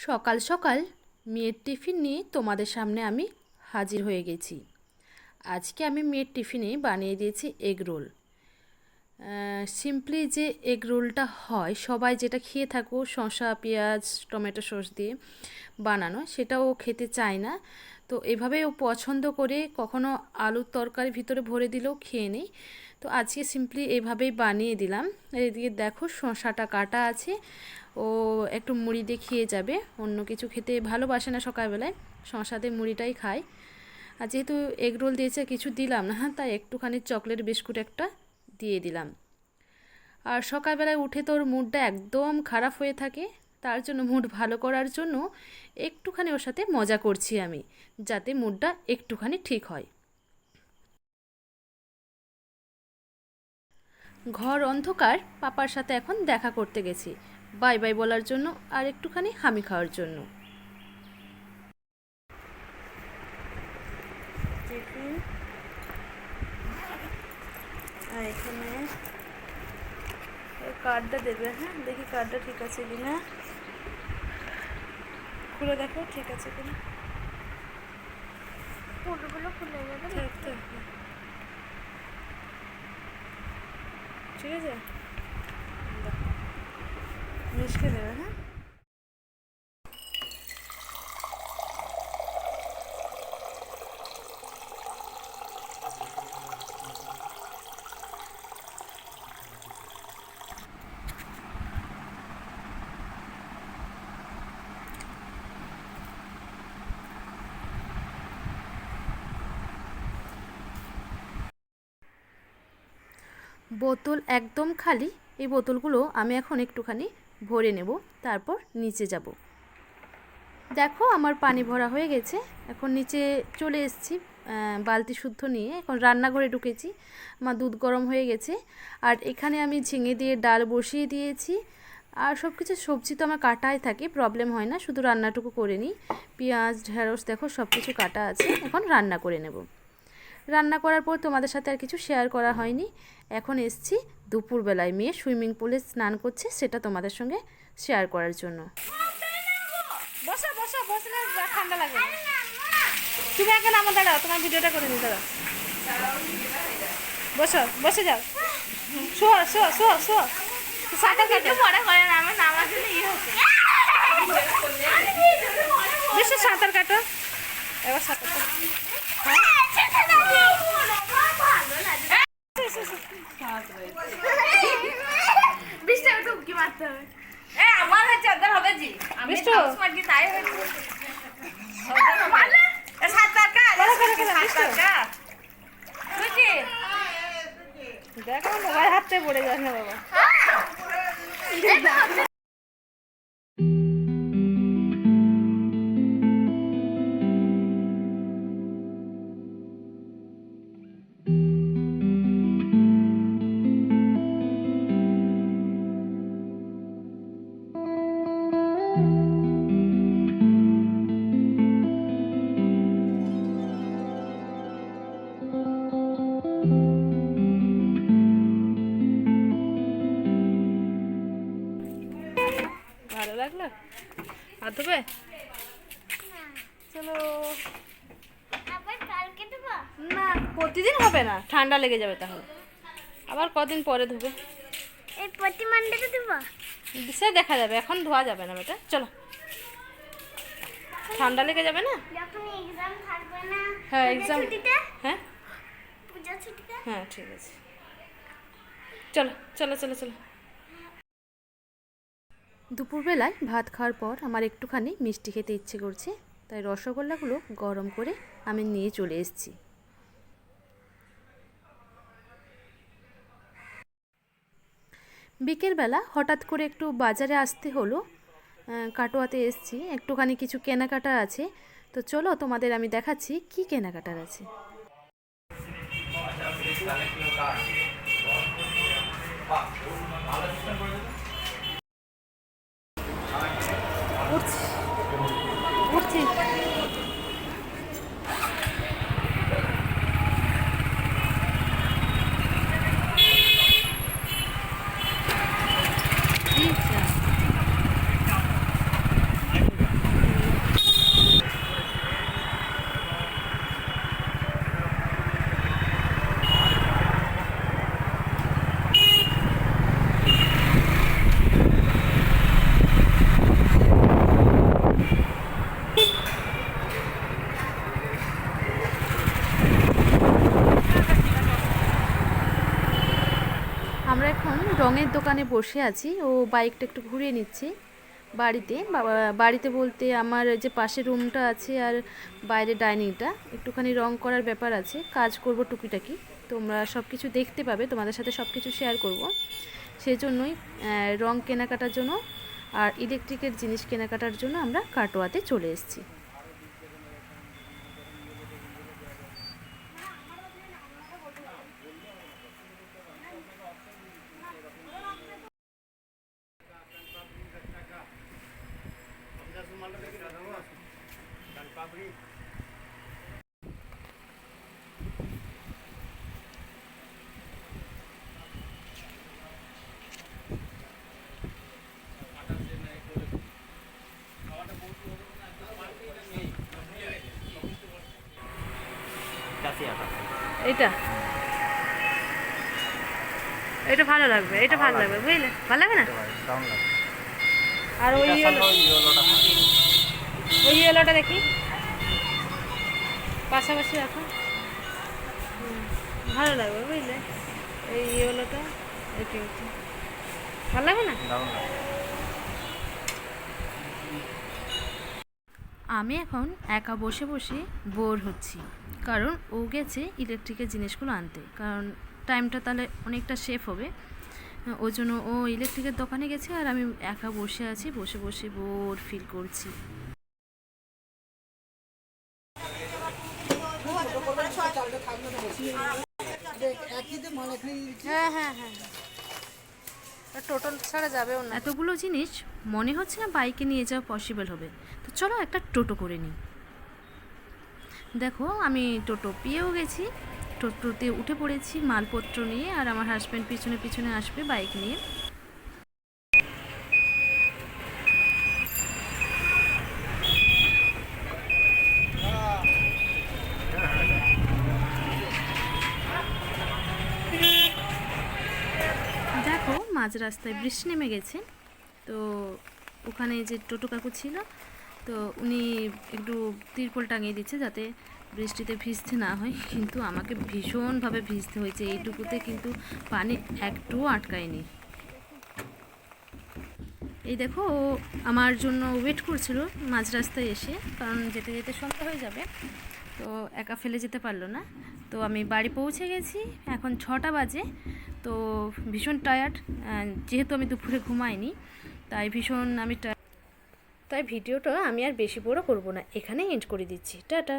সকাল সকাল মেয়ের টিফিন নিয়ে তোমাদের সামনে আমি হাজির হয়ে গেছি। আজকে আমি মেয়ের টিফিনে বানিয়ে দিয়েছি এগ রোল। সিম্পলি যে এগ রোলটা হয় সবাই যেটা খেয়ে থাকো শসা পেঁয়াজ টমেটো সস দিয়ে বানানো, সেটা ও খেতে চায় না। তো এভাবে ও পছন্দ করে, কখনো আলুর তরকারি ভিতরে ভরে দিলেও খেয়ে নেই। তো আজকে সিম্পলি এভাবেই বানিয়ে দিলাম। এদিকে দেখো শসাটা কাটা আছে, ও একটু মুড়ি দিয়ে খেয়ে যাবে, অন্য কিছু খেতে ভালোবাসে না সকালবেলায়, শসাতে মুড়িটাই খায়। আর যেহেতু এগ রোল দিয়েছে কিছু দিলাম না, তাই একটুখানি চকলেট বিস্কুট একটা দিয়ে দিলাম। আর সকালবেলায় উঠে তোর মুডটা একদম খারাপ হয়ে থাকে, তার জন্য মুড ভালো করার জন্য একটুখানি ওর সাথে মজা করছি আমি, যাতে মুডটা একটুখানি ঠিক হয়। ঘর অন্ধকার, পাপার সাথে এখন দেখা করতে গেছি বাই বাই বলার জন্য আর একটুখানি হামি খাওয়ার জন্য। টিফিন আর এখানে কার্ডটা দেবে। হ্যাঁ, দেখি কার্ডটা ঠিক আছে কিনা, খুলে দেখো ঠিক আছে কিনা। পুরোগুলো খুলে যাবে। ঠিক আছে, মিশকে দেবে। হ্যাঁ, বোতল একদম খালি। এই বোতলগুলো আমি এখন একটুখানি ভরে নেব, তারপর নিচে যাব। দেখো আমার পানি ভরা হয়ে গেছে, এখন নিচে চলে এসেছি বালতি শুদ্ধ নিয়ে। এখন রান্নাঘরে ঢুকেছি, আমার দুধ গরম হয়ে গেছে। আর এখানে আমি ঝিঙে দিয়ে ডাল বসিয়ে দিয়েছি। আর সব কিছু সবজি তো আমার কাটাই থাকে, প্রবলেম হয় না, শুধু রান্নাটুকু করে নিই। পেঁয়াজ ঢেঁড়স দেখো সব কিছু কাটা আছে, এখন রান্না করে নেব। রান্না করার পর তোমাদের সাথে আর কিছু শেয়ার করা হয়নি। এখন এসছি দুপুরবেলায়, মেয়ে সুইমিং পুলে স্নান করছে, সেটা তোমাদের সঙ্গে শেয়ার করার জন্য। বসো বসো, বসলে ঠান্ডা লাগবে। তুমি আগে নামো, দাঁড়াও, তোমার ভিডিওটা করে নি, দাঁড়াও। বসো, বসে যাও, শো শো শো শো। সাঁতার কাটো, পরে করে না, আমার নামার জন্য হচ্ছে। বেশি সাঁতার কাটো, এবার সাঁতার কাটো। উকি মারতে হবে। আমার হচ্ছে ওদের হবে জি, আমি সবসময় কি তাই হয়েছে। দেখো মোবাইল হাতে পড়ে যাস না বাবা। ভালো লাগলো? হাত ধোবে? চলো। আবার কালকে দেবো না, প্রতিদিন হবে না, ঠান্ডা লেগে যাবে তাহলে। আবার কদিন পরে ধোবে। এই প্রতি মানডেতে দেবো। সে দেখা যাবে, এখন ধোয়া যাবে না বেটা, চলো। ঠান্ডা লেগে যাবে না। যখন এক্সাম থাকবে না। হ্যাঁ, এক্সাম। ছুটিতে। হ্যাঁ পূজা ছুটিতে। হ্যাঁ, ঠিক আছে, চলো চলো চলো চলো। দুপুরবেলায় ভাত খাওয়ার পর আমার একটুখানি মিষ্টি খেতে ইচ্ছে করছে, তাই রসগোল্লাগুলো গরম করে আমি নিয়ে চলে এসেছি। বিকেলবেলা হঠাৎ করে একটু বাজারে আসতে হলো, কাটোয়াতে এসেছি, একটুখানি কিছু কেনাকাটা আছে। তো চলো তোমাদের আমি দেখাচ্ছি কি কেনাকাটার আছে। উঠছি উঠছি। দোকানে বসে আছি, ও বাইকটা একটু ঘুরিয়ে নিচ্ছে বাড়িতে। বাড়িতে বলতে আমার যে পাশে রুমটা আছে আর বাইরে ডাইনিংটা একটুখানি রং করার ব্যাপার আছে, কাজ করব টুকিটাকি। তোমরা সব কিছু দেখতে পাবে, তোমাদের সাথে সব কিছু শেয়ার করব। সেই জন্যই রং কেনাকাটার জন্য আর ইলেকট্রিকের জিনিস কেনাকাটার জন্য আমরা কাটোয়াতে চলে এসেছি। এটা এটা ভালো লাগবে, এটা ভালো লাগবে, বুঝলে? ভালো লাগবে না? আর ওই ইয়েলোটা দেখি, পাশাপাশি রাখো। ভালো লাগবে, বুঝলে? এই ইয়েলোটা, এই পিঙ্কটা ভালো লাগবে না? আমি এখন একা বসে বসে বোর হচ্ছি, কারণ ও গেছে ইলেকট্রিকের জিনিসগুলো আনতে, কারণ টাইমটা তাহলে অনেকটা সেভ হবে। ওই জন্য ও ইলেকট্রিকের দোকানে গেছে আর আমি একা বসে আছি, বসে বসে বোর ফিল করছি। হ্যাঁ হ্যাঁ হ্যাঁ, টোটো ছাড়া যাবেও না। এতগুলো জিনিস মনে হচ্ছে না বাইকে নিয়ে যাওয়া পসিবল হবে, তো চলো একটা টোটো করে নিই। দেখো আমি টোটো পেয়েও গেছি, টোটোতে উঠে পড়েছি মালপত্র নিয়ে, আর আমার হাজব্যান্ড পিছনে পিছনে আসবে বাইক নিয়ে। দেখো মাঝ রাস্তায় বৃষ্টি নেমে গেছে, তো ওখানে যে টোটো কাকু ছিল, তো উনি একটু তিরপল টাঙিয়ে দিচ্ছে যাতে বৃষ্টিতে ভিজতে না হয়, কিন্তু আমাকে ভীষণভাবে ভিজতে হয়েছে। এইটুকুতে কিন্তু পানি একটুও আটকায়নি। এই দেখো ও আমার জন্য ওয়েট করছিল মাঝ রাস্তায় এসে, কারণ যেতে যেতে সন্ধ্যা হয়ে যাবে, তো একা ফেলে যেতে পারলো না। তো আমি বাড়ি পৌঁছে গেছি, এখন 6টা বাজে। তো ভীষণ টায়ার্ড, যেহেতু আমি দুপুরে ঘুমাইনি, তাই ভীষণ আমি তাই ভিডিওটা আমি আর বেশি বড় করব না, এখানেই এন্ড করে দিচ্ছি। টাটা।